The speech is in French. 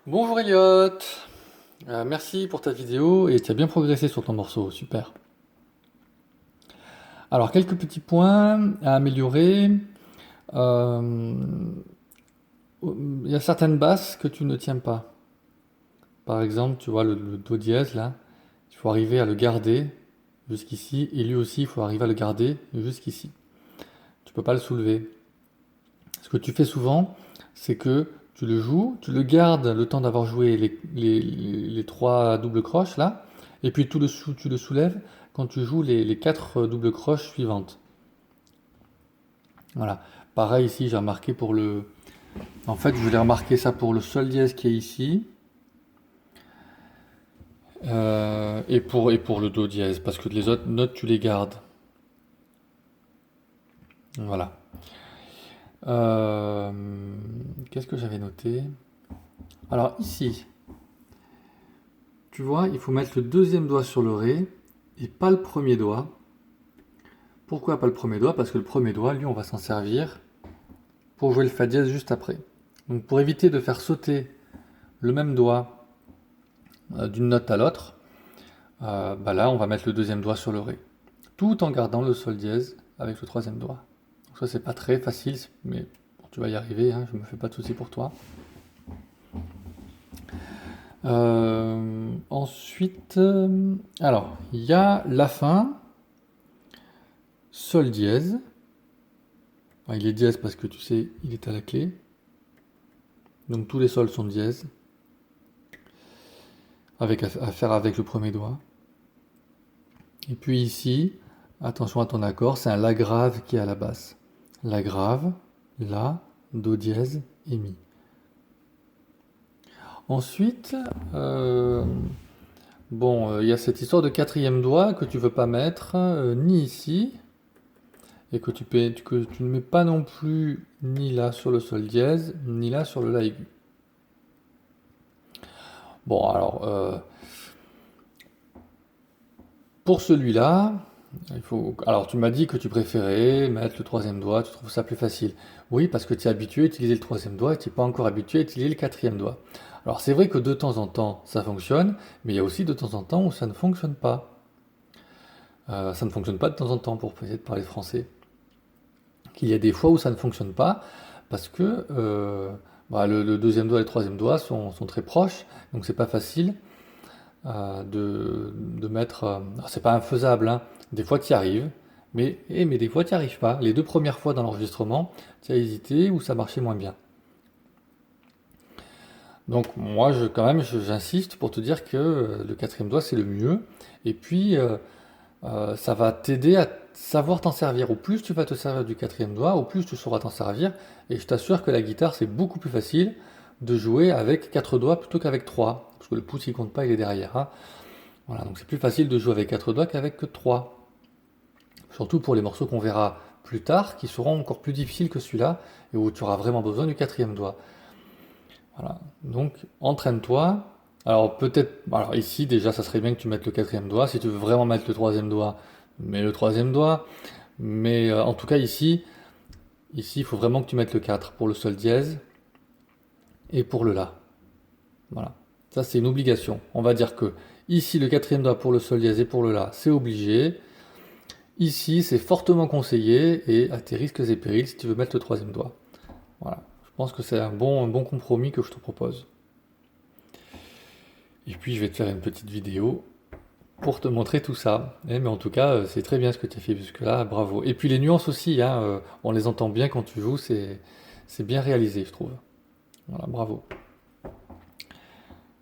Bonjour Elliot. Merci pour ta vidéo et tu as bien progressé sur ton morceau, super. Alors quelques petits points à améliorer. Euh, Il y a certaines basses que tu ne tiens pas. Par exemple, tu vois le do dièse là, il faut arriver à le garder jusqu'ici et lui aussi il faut arriver à le garder jusqu'ici. Tu peux pas le soulever. Ce que tu fais souvent, c'est que tu le joues, tu le gardes le temps d'avoir joué les trois doubles croches là, et puis tu le soulèves quand tu joues les quatre doubles croches suivantes. Voilà. Pareil ici, j'ai remarqué pour le. En fait, je voulais remarquer ça pour le sol dièse qui est ici, et pour le do dièse, parce que les autres notes, tu les gardes. Voilà. Euh, Qu'est-ce que j'avais noté? Alors ici, tu vois, il faut mettre le deuxième doigt sur le ré et pas le premier doigt. Pourquoi pas le premier doigt? Parce que le premier doigt, lui, on va s'en servir pour jouer le fa dièse juste après. Donc pour éviter de faire sauter le même doigt d'une note à l'autre, bah là, on va mettre le deuxième doigt sur le ré, tout en gardant le sol dièse avec le troisième doigt. Donc ça, c'est pas très facile, mais bon, tu vas y arriver, hein, je me fais pas de soucis pour toi. Ensuite, alors, il y a la fin, sol dièse. Enfin, il est dièse parce que tu sais, il est à la clé. Donc tous les sols sont dièse, avec à faire avec le premier doigt. Et puis ici, attention à ton accord, c'est un la grave qui est à la basse. La grave, la, do dièse et mi. Ensuite, bon, il y a cette histoire de quatrième doigt que tu veux pas mettre ni ici, et que tu ne mets pas non plus ni là sur le sol dièse, ni là sur le la aigu. Bon, alors, pour celui-là, il faut. Alors, tu m'as dit que tu préférais mettre le troisième doigt, tu trouves ça plus facile. Oui, parce que tu es habitué à utiliser le troisième doigt et tu n'es pas encore habitué à utiliser le quatrième doigt. Alors, c'est vrai que de temps en temps, ça fonctionne, mais il y a aussi de temps en temps où ça ne fonctionne pas. Ça ne fonctionne pas de temps en temps, pour essayer de parler français. Qu'il y a des fois où ça ne fonctionne pas, parce que bah, le deuxième doigt et le troisième doigt sont très proches, donc c'est pas facile de mettre. C'est pas infaisable, hein. Des fois tu y arrives, mais des fois tu n'y arrives pas. Les deux premières fois dans l'enregistrement, tu as hésité ou ça marchait moins bien. Donc moi, quand même, j'insiste pour te dire que le quatrième doigt c'est le mieux. Et puis ça va t'aider à savoir t'en servir. Au plus tu vas te servir du quatrième doigt, au plus tu sauras t'en servir. Et je t'assure que la guitare c'est beaucoup plus facile de jouer avec quatre doigts plutôt qu'avec trois. Parce que le pouce il compte pas, il est derrière, hein. Voilà, donc c'est plus facile de jouer avec 4 doigts qu'avec que 3. Surtout pour les morceaux qu'on verra plus tard, qui seront encore plus difficiles que celui-là, et où tu auras vraiment besoin du quatrième doigt. Voilà, donc entraîne-toi. Alors peut-être, alors ici déjà ça serait bien que tu mettes le quatrième doigt. Si tu veux vraiment mettre le troisième doigt, mets le troisième doigt. Mais en tout cas ici il faut vraiment que tu mettes le 4 pour le sol dièse et pour le la. Voilà, ça c'est une obligation. On va dire que ici le quatrième doigt pour le sol dièse et pour le la, c'est obligé. Ici, c'est fortement conseillé et à tes risques et périls si tu veux mettre le troisième doigt. Voilà, je pense que c'est un bon compromis que je te propose. Et puis, je vais te faire une petite vidéo pour te montrer tout ça. Mais en tout cas, c'est très bien ce que tu as fait jusque-là, bravo. Et puis les nuances aussi, hein, on les entend bien quand tu joues, c'est bien réalisé, je trouve. Voilà, bravo.